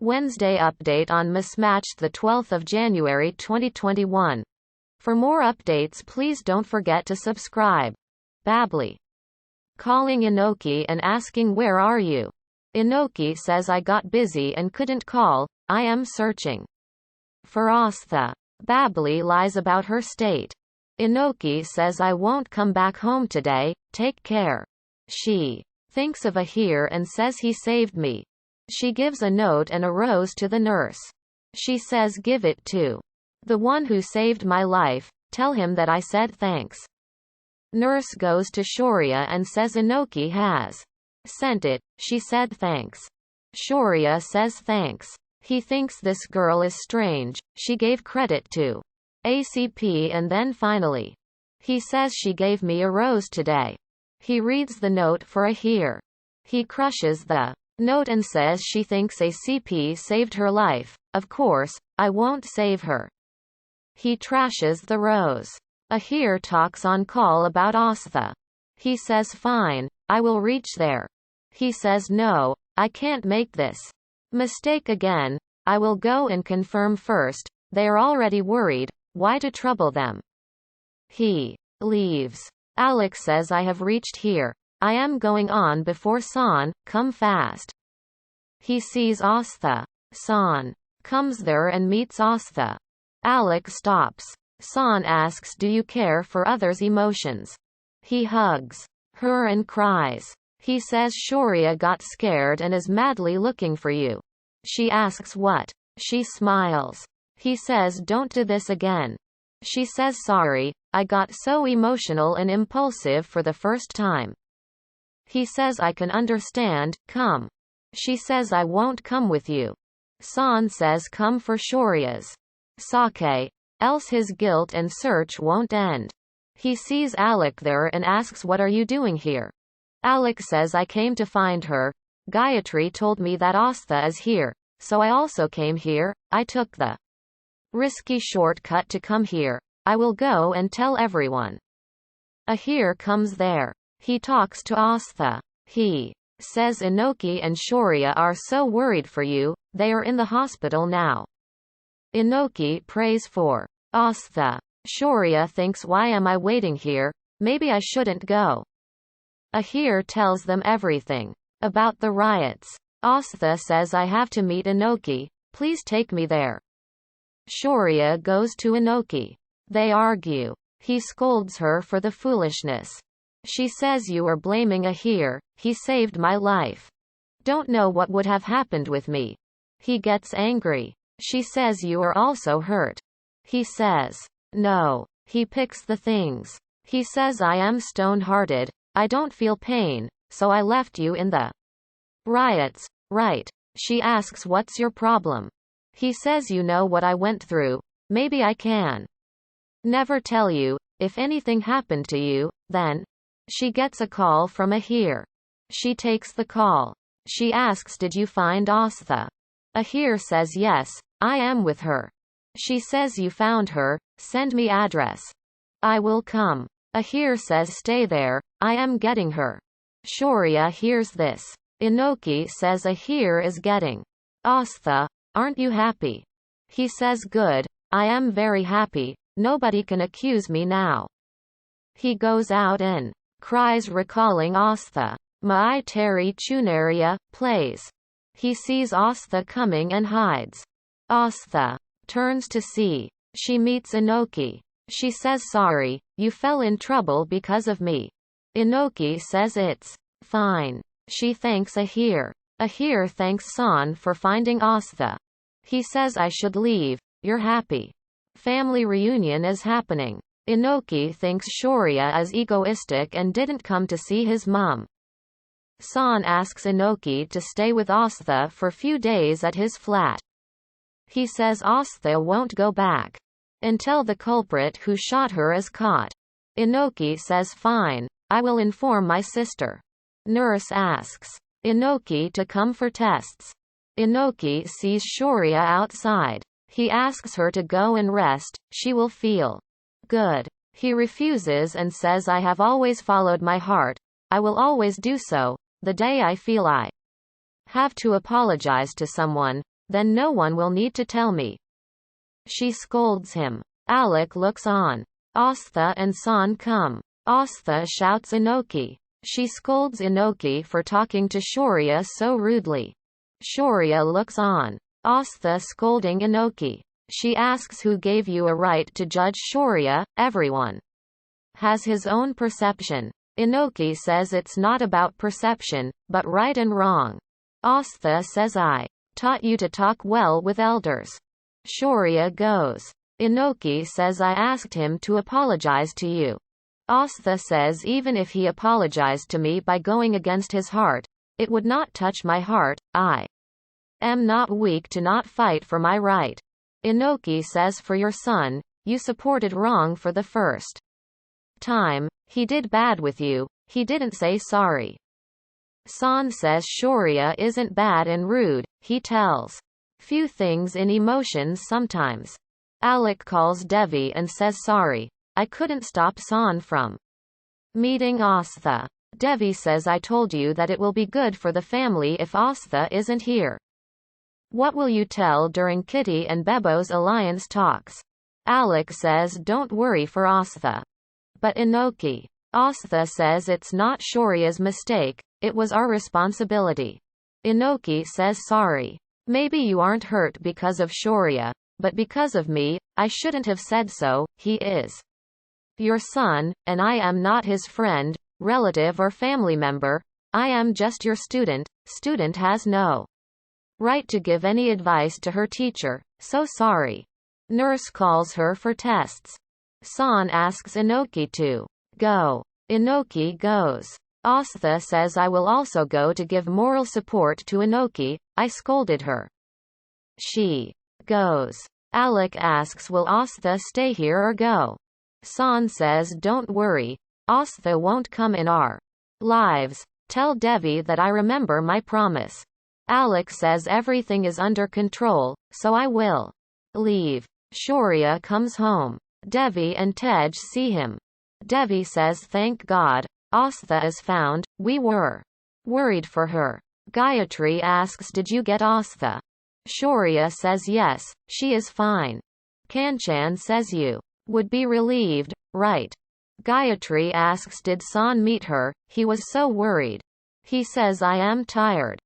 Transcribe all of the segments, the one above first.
Wednesday update on Mismatched, the 12th of January 2021. For more updates, please don't forget to subscribe. Babli. Calling Anokhi and asking where are you? Anokhi says I got busy and couldn't call, I am searching for Aastha. Babli lies about her state. Anokhi says I won't come back home today, take care. She thinks of Ahir and says he saved me. She gives a note and a rose to the nurse. She says give it to the one who saved my life, tell him that I said thanks. Nurse goes to Shaurya and says Anokhi has sent it, she said thanks. Shaurya says thanks. He thinks this girl is strange, she gave credit to ACP and then finally. He says she gave me a rose today. He reads the note for Ahir. He crushes the note and says she thinks ACP saved her life, of course, I won't save her. He trashes the rose. Ahir talks on call about Aastha. He says fine, I will reach there. He says no, I can't make this mistake again, I will go and confirm first, they are already worried, why to trouble them? He leaves. Alex says I have reached here. I am going on before Shaan, come fast. He sees Aastha. Shaan comes there and meets Aastha. Alex stops. Shaan asks do you care for others' emotions? He hugs her and cries. He says Shaurya got scared and is madly looking for you. She asks what? She smiles. He says don't do this again. She says sorry, I got so emotional and impulsive for the first time. He says I can understand, come. She says I won't come with you. Shaan says come for Shaurya's sake, else his guilt and search won't end. He sees Alec there and asks what are you doing here? Alec says I came to find her. Gayatri told me that Aastha is here, so I also came here, I took the risky shortcut to come here. I will go and tell everyone. Ahir comes there. He talks to Aastha. He says Anokhi and Shaurya are so worried for you, they are in the hospital now. Anokhi prays for Aastha. Shaurya thinks why am I waiting here, maybe I shouldn't go. Ahir tells them everything about the riots. Aastha says I have to meet Anokhi, please take me there. Shaurya goes to Anokhi. They argue. He scolds her for the foolishness. She says you are blaming Ahir, he saved my life. Don't know what would have happened with me. He gets angry. She says you are also hurt. He says no. He picks the things. He says I am stone-hearted, I don't feel pain, so I left you in the riots, right? She asks what's your problem? He says you know what I went through, maybe I can never tell you, if anything happened to you, then. She gets a call from Ahir. She takes the call. She asks did you find Aastha? Ahir says yes, I am with her. She says you found her, send me address. I will come. Ahir says stay there, I am getting her. Shaurya hears this. Anokhi says Ahir is getting Aastha, aren't you happy? He says good, I am very happy, nobody can accuse me now. He goes out and cries recalling Aastha. Mai Teri Chunaria, plays. He sees Aastha coming and hides. Aastha turns to see. She meets Anokhi. She says sorry, you fell in trouble because of me. Anokhi says it's fine. She thanks Ahir. Ahir thanks Shaan for finding Aastha. He says I should leave, you're happy. Family reunion is happening. Anokhi thinks Shaurya is egoistic and didn't come to see his mum. Shaan asks Anokhi to stay with Aastha for few days at his flat. He says Aastha won't go back until the culprit who shot her is caught. Anokhi says fine, I will inform my sister. Nurse asks Anokhi to come for tests. Anokhi sees Shaurya outside. He asks her to go and rest, she will feel good. He refuses and says I have always followed my heart, I will always do so, the day I feel I have to apologize to someone, Then no one will need to tell me. She scolds him. Alec looks on. Aastha and Shaan come. Aastha shouts Anokhi. She scolds Anokhi for talking to Shaurya so rudely. Shaurya looks on. Aastha scolding Anokhi. She asks who gave you a right to judge Shaurya. Everyone has his own perception. Anokhi says it's not about perception, but right and wrong. Aastha says I taught you to talk well with elders. Shaurya goes. Anokhi says I asked him to apologize to you. Aastha says even if he apologized to me by going against his heart, it would not touch my heart. I am not weak to not fight for my right. Anokhi says for your son, you supported wrong for the first time. He did bad with you. He didn't say sorry. Shaan says Shaurya isn't bad and rude. He tells few things in emotions sometimes. Alec calls Devi and says sorry. I couldn't stop Shaan from meeting Aastha. Devi says I told you that it will be good for the family if Aastha isn't here. What will you tell during Kitty and Bebo's alliance talks? Alec says don't worry for Aastha. But Anokhi. Aastha says it's not Shaurya's mistake, it was our responsibility. Anokhi says sorry. Maybe you aren't hurt because of Shaurya, but because of me. I shouldn't have said so. He is your son, and I am not his friend, relative or family member. I am just your student. Student has no right to give any advice to her teacher. So sorry. Nurse calls her for tests. Shaan asks Anokhi to go. Anokhi goes. Aastha says I will also go to give moral support to Anokhi. I scolded her. She goes. Alec asks will Aastha stay here or go? Shaan says don't worry. Aastha won't come in our lives. Tell Devi that I remember my promise. Alec says everything is under control, so I will leave. Shaurya comes home. Devi and Tej see him. Devi says thank God. Aastha is found. We were worried for her. Gayatri asks did you get Aastha? Shaurya says yes, she is fine. Kanchan says you would be relieved, right? Gayatri asks did Shaan meet her? He was so worried. He says I am tired.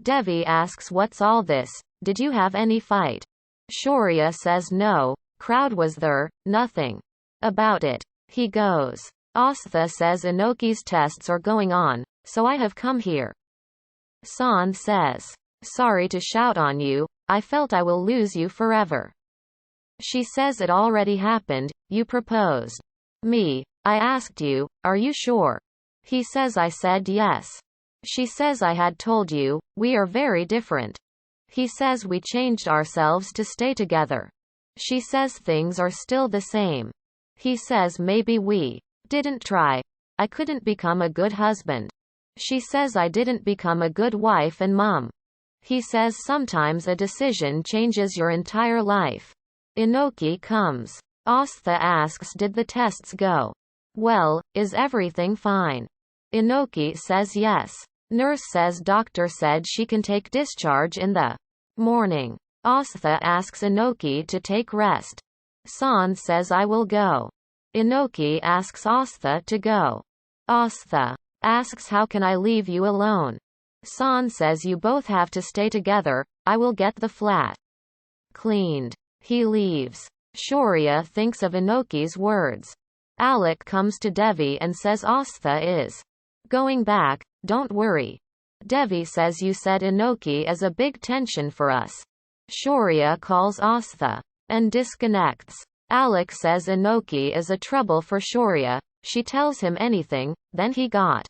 Devi asks what's all this? Did you have any fight? Shaurya says no. Crowd was there, nothing about it. He goes. Aastha says Anokhi's tests are going on, so I have come here. Shaan says, sorry to shout on you, I felt I will lose you forever. She says it already happened, you proposed me. I asked you, are you sure? He says I said yes. She says I had told you, we are very different. He says we changed ourselves to stay together. She says things are still the same. He says maybe we didn't try. I couldn't become a good husband. She says I didn't become a good wife and mom. He says sometimes a decision changes your entire life. Anokhi comes. Aastha asks did the tests go well, is everything fine? Anokhi says yes. Nurse says doctor said she can take discharge in the morning. Aastha asks Anokhi to take rest. Shaan says I will go. Anokhi asks Aastha to go. Aastha asks how can I leave you alone? Shaan says you both have to stay together. I will get the flat cleaned. He leaves. Shaurya thinks of Anokhi's words. Alec comes to Devi and says Aastha is going back. Don't worry. Devi says you said Anokhi is a big tension for us. Shaurya calls Aastha and disconnects. Alec says Anokhi is a trouble for Shaurya. She tells him anything, then he got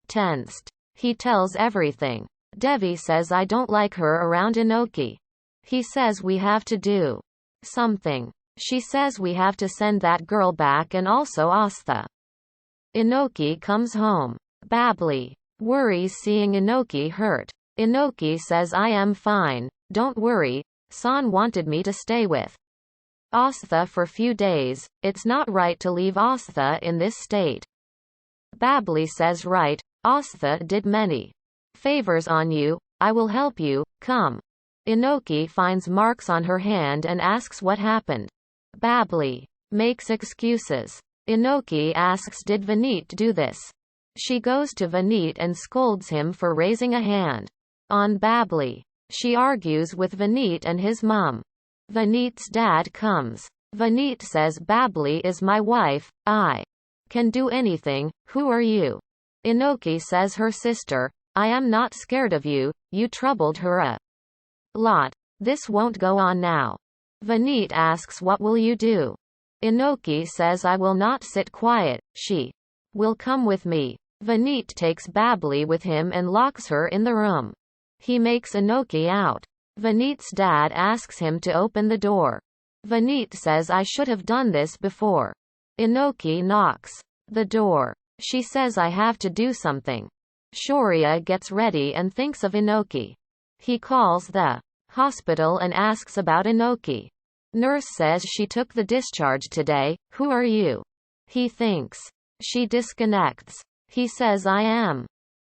tensed. He tells everything. Devi says I don't like her around Anokhi. He says we have to do something. She says we have to send that girl back and also Aastha. Anokhi comes home. Babli worries seeing Anokhi hurt. Anokhi says I am fine, don't worry. Shaan wanted me to stay with Aastha for few days. It's not right to leave Aastha in this state. Babli says right. Aastha did many favors on you. I will help you. Come. Anokhi finds marks on her hand and asks what happened. Babli makes excuses. Anokhi asks, did Vineet do this? She goes to Vineet and scolds him for raising a hand on Babli. She argues with Vineet and his mum. Vineet's dad comes. Vineet says, Babli is my wife, I can do anything, who are you? Anokhi says, her sister. I am not scared of you, you troubled her a lot. This won't go on now. Vineet asks, what will you do? Anokhi says, I will not sit quiet, she will come with me. Vineet takes Babli with him and locks her in the room. He makes Anokhi out. Vineet's dad asks him to open the door. Vineet says, I should have done this before. Anokhi knocks the door. She says, I have to do something. Shaurya gets ready and thinks of Anokhi. He calls the hospital and asks about Anokhi. Nurse says she took the discharge today, who are you? He thinks. She disconnects. He says, I am